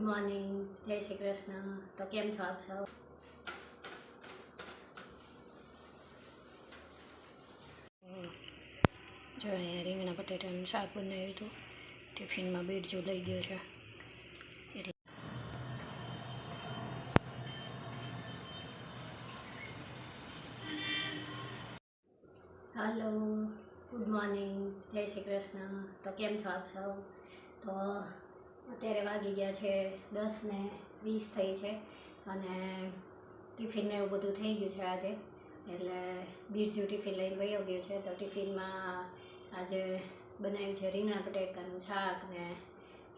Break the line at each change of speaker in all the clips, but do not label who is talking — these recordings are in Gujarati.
મોર્નિંગ, જય શ્રી કૃષ્ણ. તો કેમ છો આપ સૌ? જો અહીંયા રીંગણા બટેટાનું શાક બનાવ્યું હતું. ટિફિનમાં બીરજુ લઈ ગયો છે. હાલો, ગુડ મોર્નિંગ, જય શ્રી કૃષ્ણ. તો કેમ છો આપ સૌ? તો અત્યારે વાગી ગયા છે 10:20 થઈ છે અને ટિફિન ને એવું બધું થઈ ગયું છે આજે. એટલે બીરજુ ટિફિન લઈને વયો ગયો છે. તો ટિફિનમાં આજે બનાવ્યું છે રીંગણા બટેકાનું શાક ને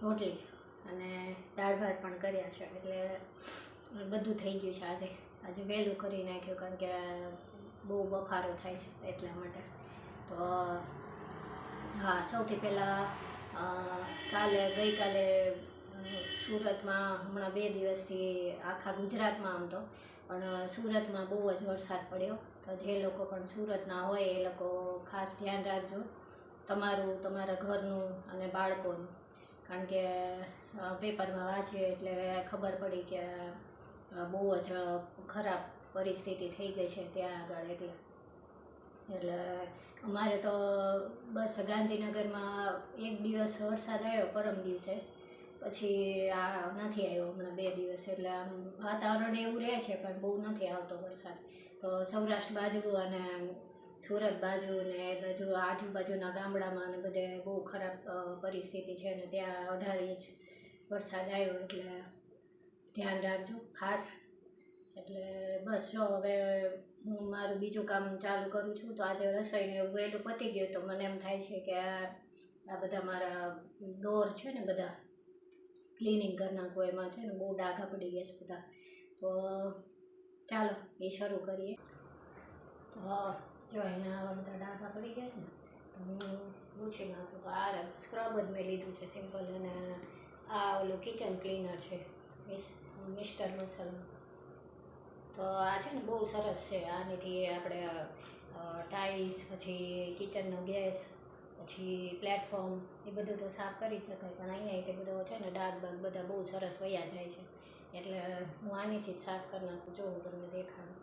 રોટલી અને દાળ ભાત પણ કર્યા છે. એટલે બધું થઈ ગયું છે આજે. આજે વહેલું કરી નાખ્યું કારણ કે બહુ બફારો થાય છે એટલા માટે. તો હા, સૌથી પહેલાં ગઈકાલે સુરતમાં હમણાં 2 દિવસથી આખા ગુજરાતમાં આમ તો પણ સુરતમાં બહુ જ વરસાદ પડ્યો. તો જે લોકો પણ સુરતના હોય એ લોકો ખાસ ધ્યાન રાખજો તમારું, તમારા ઘરનું અને બાળકોનું. કારણ કે પેપરમાં વાંચ્યું એટલે ખબર પડી કે બહુ જ ખરાબ પરિસ્થિતિ થઈ ગઈ છે ત્યાં આગળ. એટલે અમારે તો બસ ગાંધીનગરમાં 1 દિવસ વરસાદ આવ્યો પરમ દિવસે, પછી આ નથી આવ્યો હમણાં 2 દિવસ. એટલે આમ વાતાવરણ એવું રહે છે પણ બહુ નથી આવતો વરસાદ. તો સૌરાષ્ટ્ર બાજુ અને સુરત બાજુ ને એ બાજુ આજુબાજુના ગામડામાં ને બધે બહુ ખરાબ પરિસ્થિતિ છે ને ત્યાં 18 ઇંચ વરસાદ આવ્યો. એટલે ધ્યાન રાખજો ખાસ. એટલે બસ જો હવે હું મારું બીજું કામ ચાલુ કરું છું. તો આજે રસોઈને એવું વહેલું પતી ગયું. તો મને એમ થાય છે કે આ બધા મારા ડોર છે ને બધા ક્લિનિંગ કરી નાખું. એમાં છે ને બહુ ડાઘા પડી ગયા છે બધા. તો ચાલો એ શરૂ કરીએ. તો જો અહીંયા આવા બધા ડાઘા પડી ગયા છે ને તો હું લૂછી નાખું. તો આ સ્ક્રબ જ મેં લીધું છે સિમ્પલ. અને આ ઓલું કિચન ક્લીનર છે મિસ્ટર મસલનું. તો આ છે ને બહુ સરસ છે. આનીથી આપણે ટાઇલ્સ, પછી કિચનનો ગેસ, પછી પ્લેટફોર્મ એ બધું તો સાફ કરી શકાય. પણ અહીંયા તે બધો છે ને ડાઘ બાગ બધા બહુ સરસ વયા જાય છે. એટલે હું આનીથી જ સાફ કરી નાખું. જો હું તમને દેખાડું.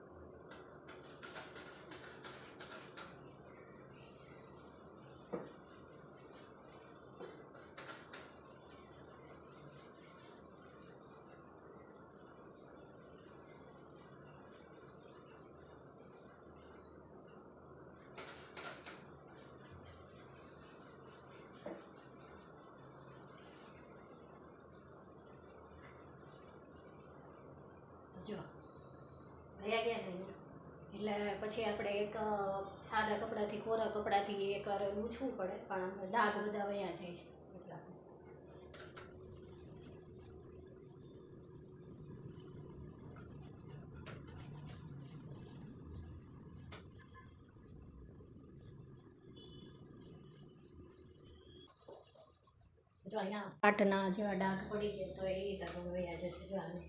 જો વયા ગયા ને અહીંયા. એટલે પછી આપણે એક સાદા કપડાથી, કોરા કપડાથી એક લૂછવું પડે પણ ડાઘ બધા વયા જાય છે. એટલા જો અહીંયા પાટના જેવા ડાઘ પડી ગયા તો એ રીતે વયા જશે. જો આને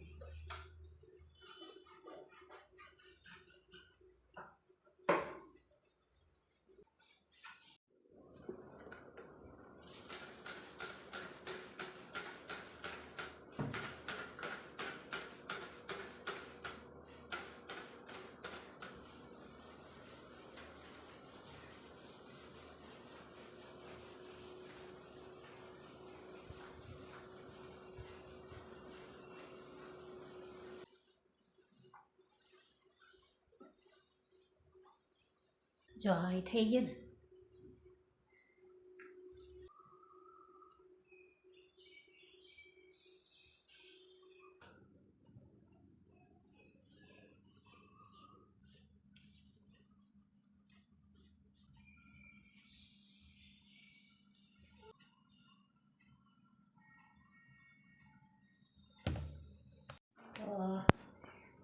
જો હા એ થઈ ગયું ને. તો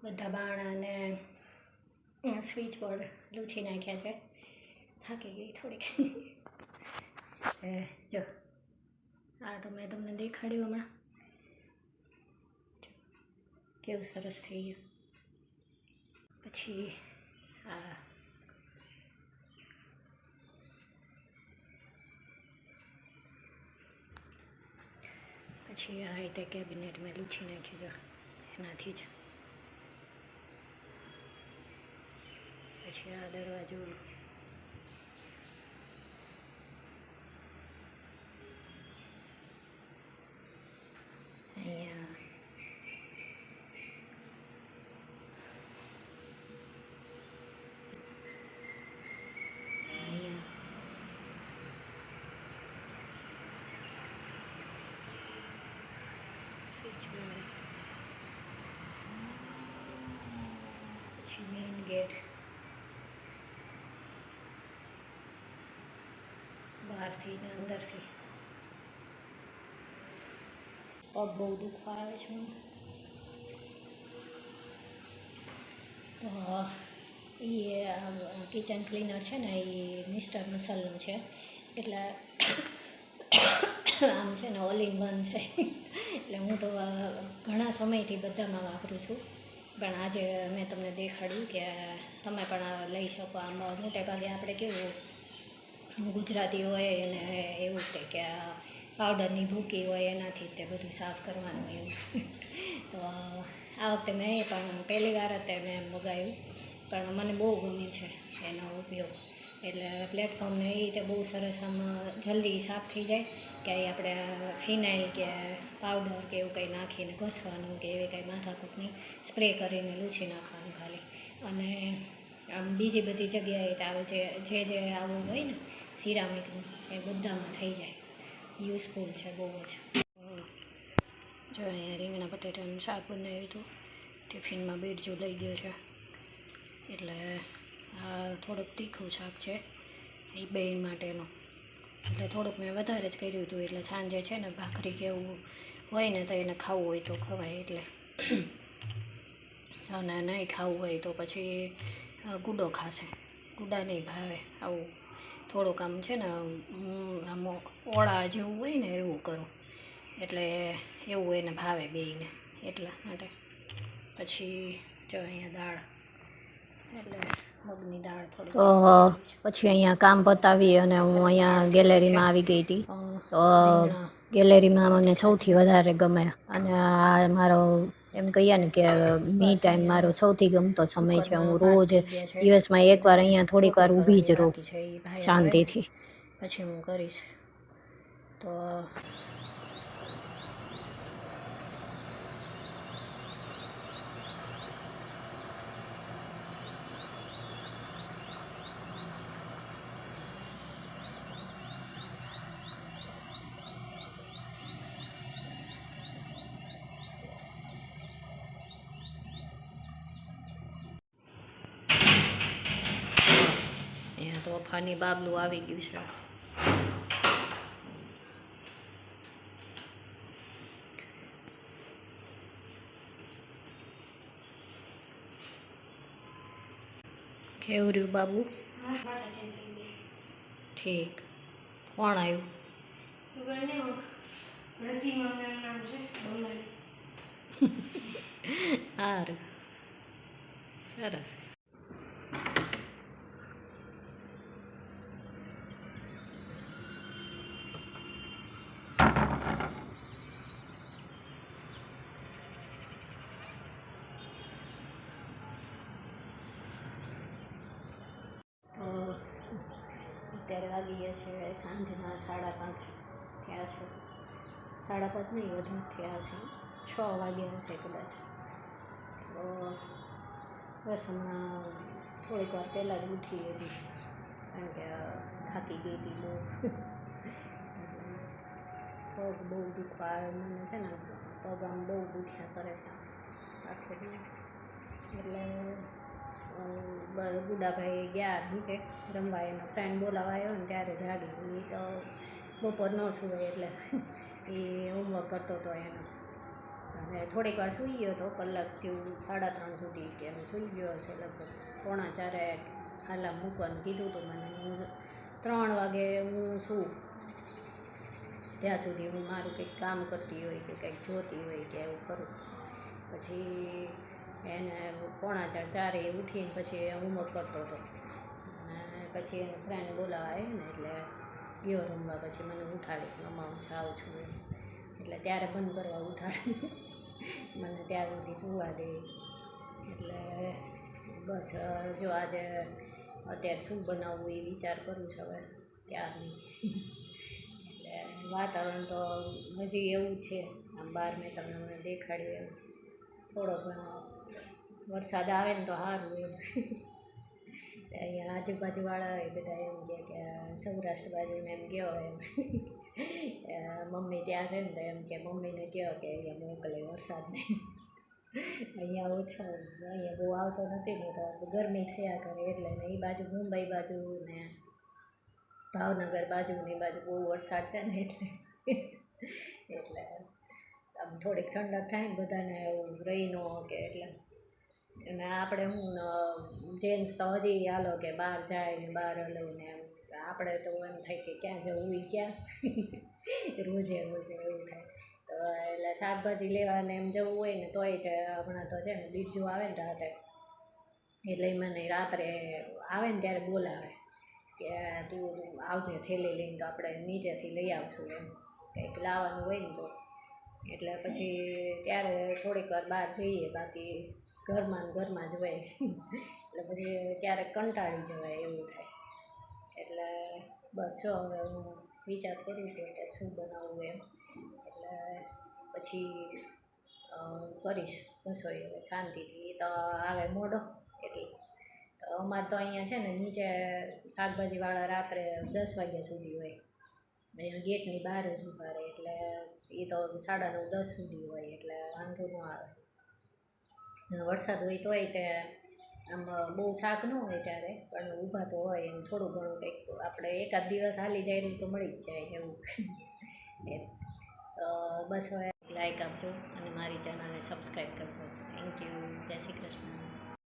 બધા બાણા અને સ્વિચ બોર્ડ લૂછી નાખ્યા છે. થાકી ગઈ થોડીક. જો આ તો મેં તમને દેખાડ્યું હમણાં. કેવું સરસ થઈ ગયું. પછી આ પછી આ રીતે કેબિનેટ મેં લૂછી નાખ્યું જો એનાથી જ. પછી આ દરવાજો અહીંયા પછી મેઇન ગેટ બહારથી ને અંદરથી. પગ બહુ દુખવા આવે છે મને. તો એ કિચન ક્લીનર છે ને એ મિસ્ટર મસલનું છે, એટલે આમ છે ને ઓલ ઇન વન છે. એટલે હું તો ઘણા સમયથી બધામાં વાપરું છું, પણ આજે મેં તમને દેખાડ્યું કે તમે પણ લઈ શકો. આમ મોટે ભાગે આપણે કેવું ગુજરાતી હોય એને એવું કે પાવડરની ભૂકી હોય એનાથી તે બધું સાફ કરવાનું એવું. તો આ વખતે મેં પણ પહેલી વાર જ મેં મગાવ્યું, પણ મને બહુ ગમે છે એનો ઉપયોગ. એટલે પ્લેટફોર્મને એ રીતે બહુ સરસ આમ જલ્દી સાફ થઈ જાય, કે આપણે ફિનાઇલ કે પાવડર કે એવું કંઈ નાખીને ઘસવાનું કે એવી કંઈ માથાકૂટ નહીં, સ્પ્રે કરીને લૂછી નાખવાનું ખાલી. અને આમ બીજી બધી જગ્યાએ આવે જે આવું હોય ને સિરામિકનું એ બધામાં થઈ જાય. યુઝફુલ છે બહુ જ. જો અહીંયા રીંગણા બટેટાનું શાક બનાવ્યું હતું, ટિફિનમાં બીરજું લઈ ગયો છે. એટલે આ થોડુંક તીખું શાક છે એ બેન માટેનું, એટલે થોડુંક મેં વધારે જ કર્યું હતું. એટલે સાંજે છે ને ભાખરી કે એવું હોય ને તો એને ખાવું હોય તો ખવાય, એટલે અને નહીં ખાવું હોય તો પછી ગુડો ખાશે. ગુડા નહીં ભાવે આવું થોડુંક આમ છે ને આમ ઓળા જેવું હોય ને એવું કરું, એટલે એવું એને ભાવે બેયને, એટલા માટે. પછી જો અહીંયા દાળ, એટલે મગની દાળ થોડી. તો પછી અહીંયા કામ પતાવી અને હું અહીંયા ગેલેરીમાં આવી ગઈ હતી. તો ગેલેરીમાં મને સૌથી વધારે ગમે, અને આ મારો એમ કહીએ ને કે મી ટાઈમ મારો સૌથી ગમતો સમય છે. હું રોજ દિવસમાં એકવાર અહીંયા થોડીક વાર ઊભી જ રહું શાંતિથી. પછી હું કરીશ. તો તોફાની બાબલું આવી ગયું છે. કેવું રહ્યું બાબુ? ઠીક. કોણ આવ્યું? સારું, સરસ. અત્યારે વાગી ગયા છે સાંજના 5:30 થયા છે. 5:30 નહીં, વધુ થયા છે. 6 વાગ્યા હશે કદાચ. તો બસ હમણાં થોડીક વાર પહેલાં જ ઉઠી હજી, કારણ કે થાકી ગઈ હતી બહુ. પગ બહુ દુખવા મને છે ને, પગ આમ બહુ દુખ્યા કરે છે આખો દિવસ. એટલે ગુડાભાઈ ગયા નીચે રમવા, એનો ફ્રેન્ડ બોલાવા આવ્યો ને ત્યારે જાગી. એ તો બપોર ન સૂવે, એટલે એ હોમવર્ક કરતો હતો એનો. અને થોડીક વાર સૂઈ ગયો હતો, કલાકથી 3:30 સુધી કે એમ સૂઈ ગયો હશે લગભગ. 3:45 આલામ મૂકવાનું કીધું હતું મને. હું 3 વાગે હું સૂવું ત્યાં સુધી હું મારું કંઈક કામ કરતી હોય કે કંઈક જોતી હોય કે એવું કરું. પછી એને 3:45 ઉઠીને પછી હોમવર્ક કરતો હતો. અને પછી એનો ફ્રેન્ડ બોલાવા આવ્યો ને એટલે ગયો રમવા. પછી મને ઉઠાડી, મમ્મા હું જાઉં છું. એટલે ત્યારે બંધ કરવા ઉઠાડે મને ત્યાર સુધી સુવા દે. એટલે બસ જો આજે અત્યારે શું બનાવવું એ વિચાર કરું છું હવે ત્યારની. એટલે વાતાવરણ તો હજી એવું જ છે, આમ બહાર મેં તમને હમણાં દેખાડ્યું એમ થોડો ઘણો વરસાદ આવે ને તો સારું એમ. અહીંયા આજુબાજુવાળા એ બધા એમ કે સૌરાષ્ટ્ર બાજુને એમ ગયો એમ મમ્મી ત્યાં છે ને તો એમ કે મમ્મીને કહો કે અહીંયા મોકલે વરસાદને. અહીંયા ઓછો, અહીંયા બહુ આવતો નથી ને તો ગરમી થયા કરે એટલે ને એ બાજુ મુંબઈ બાજુ ને ભાવનગર બાજુ ને એ બાજુ બહુ વરસાદ છે ને એટલે આમ થોડીક ઠંડક થાય ને બધાને એવું રહી ન કે એટલે. અને આપણે હું જેન્ટ્સ તો હજી હાલો કે બહાર જાય ને બહાર લઈને એમ, આપણે તો એમ થાય કે ક્યાં જવું એ ક્યાં રોજે રોજે એવું થાય. તો એટલે શાકભાજી લેવાને એમ જવું હોય ને તોય કે હમણાં તો છે ને બીજું આવે ને રાતે, એટલે મને રાત્રે આવે ને ત્યારે બોલાવે કે તું આવજે થેલી લઈને તો આપણે નીચેથી લઈ આવશું એમ, કંઈક લાવવાનું હોય ને તો. એટલે પછી ત્યારે થોડીક વાર બહાર જઈએ, બાકી ઘરમાં જ હોય એટલે પછી ક્યારેક કંટાળી જવાય એવું થાય. એટલે બસ જો હવે હું વિચાર કરું છું કે શું બનાવવું એમ, એટલે પછી કરીશ રસોઈ હવે શાંતિથી. એ તો આવે મોડો એટલે તો અમારે તો અહીંયા છે ને નીચે શાકભાજીવાળા રાત્રે 10 વાગ્યા સુધી હોય, અહીંયા ગેટની બહાર જ ઊભા રહે, એટલે એ તો 9:30-10 સુધી હોય એટલે વાંધો ન આવે. વરસાદ હોય તોય તે આમ બહુ શાક ન હોય ત્યારે પણ ઊભા તો હોય એમ થોડું ઘણું કંઈક આપણે એકાદ દિવસ હાલી જાય તો મળી જ જાય એવું. તો બસ હવે લાઈક આપજો અને મારી ચેનલને સબસ્ક્રાઈબ કરજો. Thank you. જય શ્રી કૃષ્ણ.